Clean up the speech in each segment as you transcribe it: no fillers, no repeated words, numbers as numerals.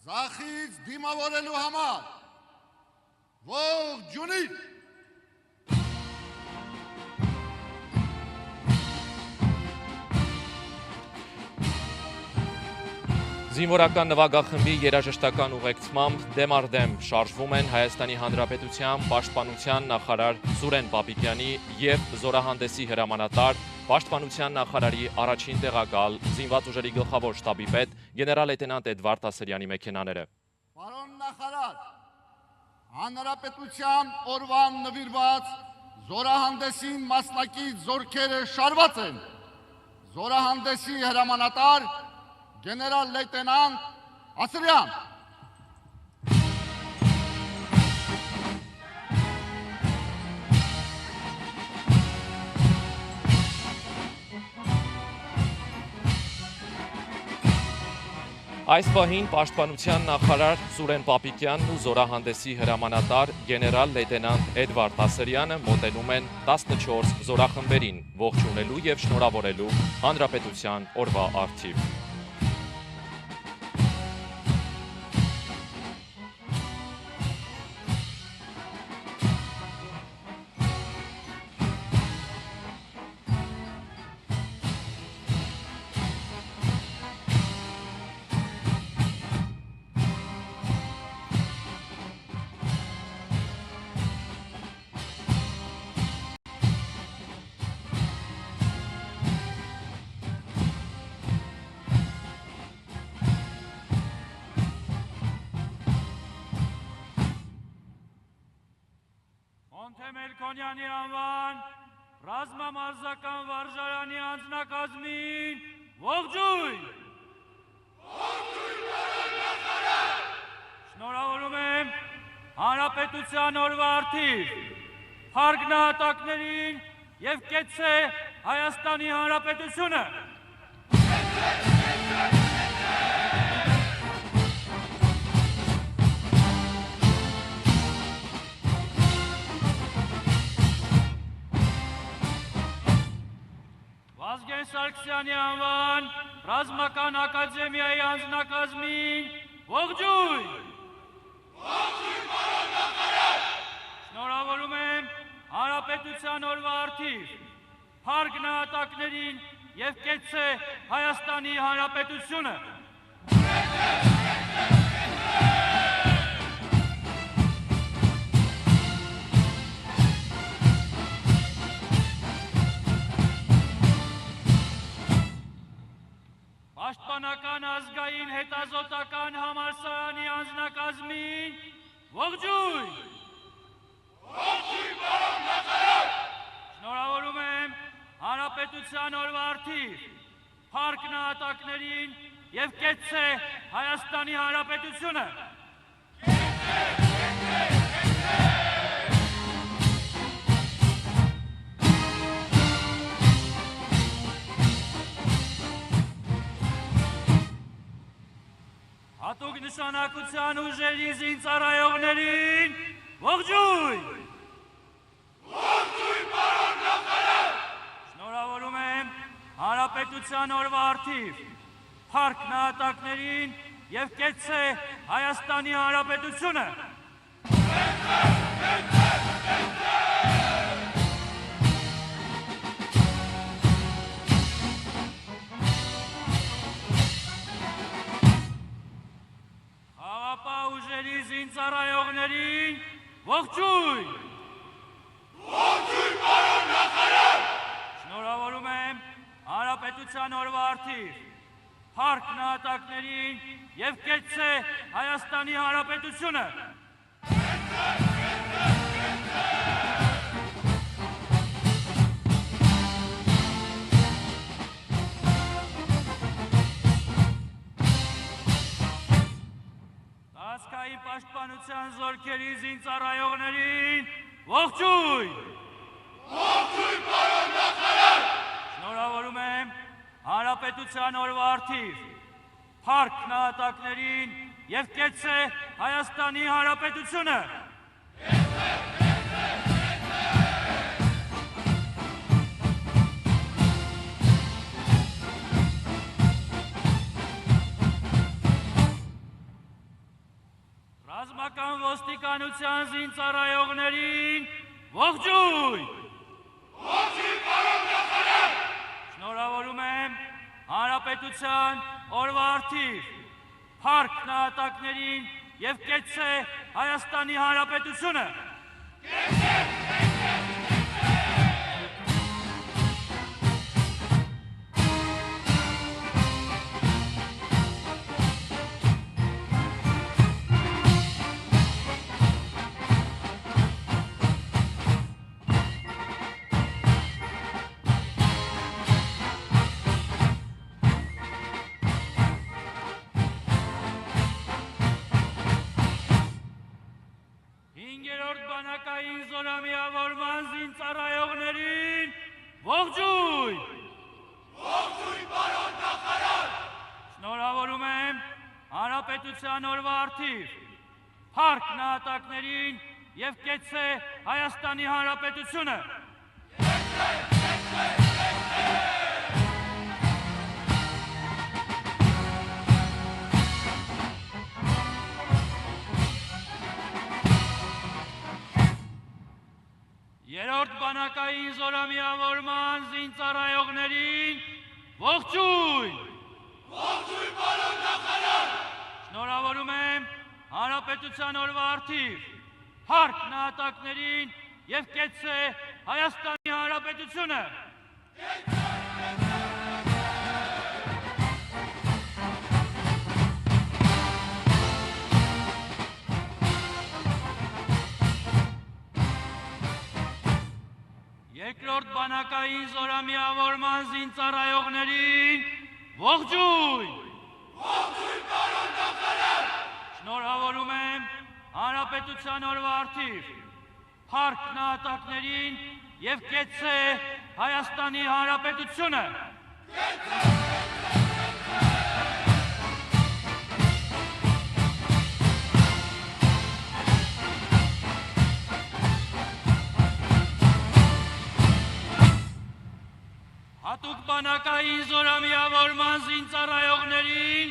Ձախից դիմավորելու համար ողջունիչ Զինվորական նվագախմբի երաժշտական ուղեկցմամբ դեմ առ դեմ շարժվում են Հայաստանի Հանրապետության պաշտպանության նախարար Սուրեն Պապիկյանի և զորահանդեսի հրամանատար Պաշտպանության նախարարի առաջին տեղակալ զինված ուժերի գլխավոր շտաբի պետ գեներալ լեյտենանտ Էդվարդ Ասրյանի մեքենաները։ Պարոն նախարար, Հանրապետության օրվան նվիրված զորահանդեսին մասնակից զորքերը շարված են։ Զորահանդեսի հրամանատար Գեներալ լեյտենանտ Ասրյան։ Այս պահին պաշտպանության նախարար Սուրեն Պապիկյանն ու զորահանդեսի հրամանատար գեներալ լեյտենանտ Էդվարդ Ասրյանը մոտենում են 14 զորախմբերին, ողջունելու և շնորհավորելու Հանրապետության օրվա առթիվ։ Մելքոնյանի անվան ռազմամարզական վարժարանի անձնակազմին ողջույն։ Ողջույն պարոն նախարար։ Շնորհավորում եմ Հանրապետության օրվա առթիվ փառք նահատակներին և կեցցե Հայաստանի Հանրապետությունը։ Վազգեն Սարգսյանի անվան ռազմական ակադեմիայի անձնակազմին ողջույն։ Ողջույն պարոն նախարար։ Շնորհավորում եմ Հանրապետության օրվա առթիվ փառք նահատակներին և կեցցե Հայաստանի Հանրապետությունը։ Պաշտպանական ազգային հետազոտական համալսարանի անձնակազմին ողջույն։ Ողջույն պարոն նախարար։ Շնորհավորում եմ Հանրապետության օրվա առթիվ փառք նահատակներին և կեցցե Հայաստանի Հանրապետությունը։ Հատուկ նշանակության ուժերի զինծառայողներին ողջույն։ Ողջույն պարոն նախարար։ Շնորհավորում եմ Հանրապետության օրվա առթիվ փառք նահատակներին և կեցցե Հայաստանի Հանրապետությունը։ Ուժերի զինծառայողներին ողջույն։ Ողջույն պարոն նախարար։ Շնորհավորում եմ Հանրապետության օրվա առթիվ փառք նահատակներին և կեցցե Հայաստանի Հանրապետությունը։ Ազգային պաշտպանության զորքերի զինծառայողներին ողջույն։ Ողջույն պարոն նախարար։ Շնորհավորում եմ Հանրապետության օրվա առթիվ փառք նահատակներին և կեցցե Հայաստանի Հանրապետությունը։ Պետական ոստիկանության զինծառայողներին ողջույն։ Ողջույն, պարոն նախարար։ Շնորհավորում եմ Հանրապետության օրվա առթիվ փառք նահատակներին եւ կեցցե Հայաստանի Հանրապետությունը։ Հինգերորդ բանակային զորամիավորման զինծառայողներին ողջույն։ Ողջույն, պարոն նախարար։ Շնորհավորում եմ Հանրապետության օրվա առթիվ փառք նահատակներին եւ կեցցե Հայաստանի Հանրապետությունը։ Երրորդ բանակային զորամիավորման զինծառայողներին ողջույն։ Ողջույն, պարոն նախարար։ Շնորհավորում եմ Հանրապետության օրվա առթիվ փառք նահատակներին եւ կեցցե Հայաստանի Հանրապետությունը։ Երկրորդ բանակային զորամիավորման զինծառայողներին ողջույն։ Ողջույն, պարոն նախարար։ Շնորհավորում եմ Հանրապետության օրվա առթիվ փառք նահատակներին եւ կեցցե Հայաստանի Հանրապետությունը։ Հատուկ բանակային զորամիավորման զինծառայողներին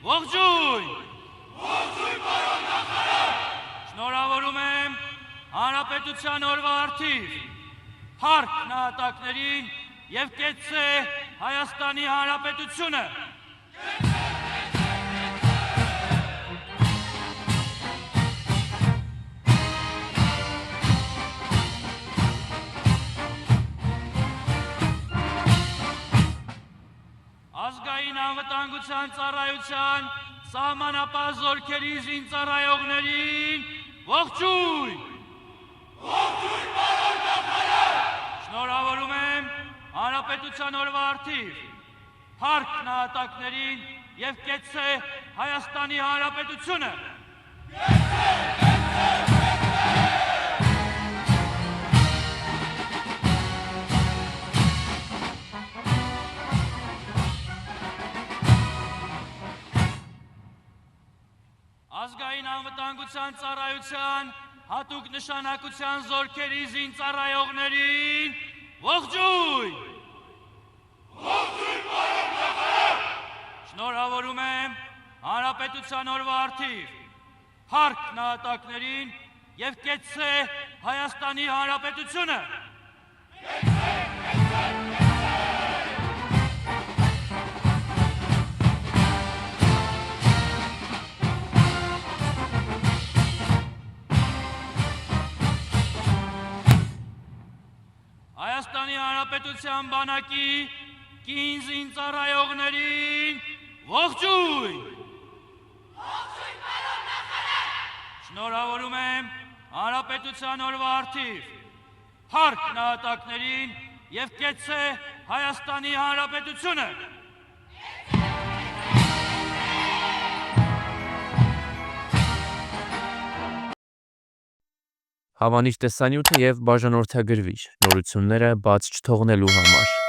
ողջույն։ Ողջույն, պարոն նախարար։ Շնորհավորում եմ Հանրապետության օրվա առթիվ փառք նահատակներին եւ կեցցե Հայաստանի Հանրապետությունը։ Ազգային անվտանգության ծառայության սահմանապահ զորքերի զինծառայողներին ողջույն։ Ողջույն, պարոն նախարար։ Շնորհավորում եմ Հանրապետության օրվա առթիվ փառք նահատակներին եւ կեցցե Հայաստանի Հանրապետությունը։ Ազգային անվտանգության ծառայության հատուկ նշանակության զորքերի զինծառայողներին ողջույն։ Ողջույն, պարոն նախարար։ Շնորհավորում եմ Հանրապետության օրվա առթիվ փառք նահատակներին եւ կեցցե Հայաստանի Հանրապետությունը։ Հայաստանի Հանրապետության բանակի կին զինծառայողներին ողջույն։ Ողջույն, պարոն նախարար։ Շնորհավորում եմ Հանրապետության օրվա առթիվ փառք նահատակներին եւ կեցցե Հայաստանի Հանրապետությունը։ Հավանիր տեսանյութը եւ բաժանորդագրվիր նորությունները բաց չթողնելու համար։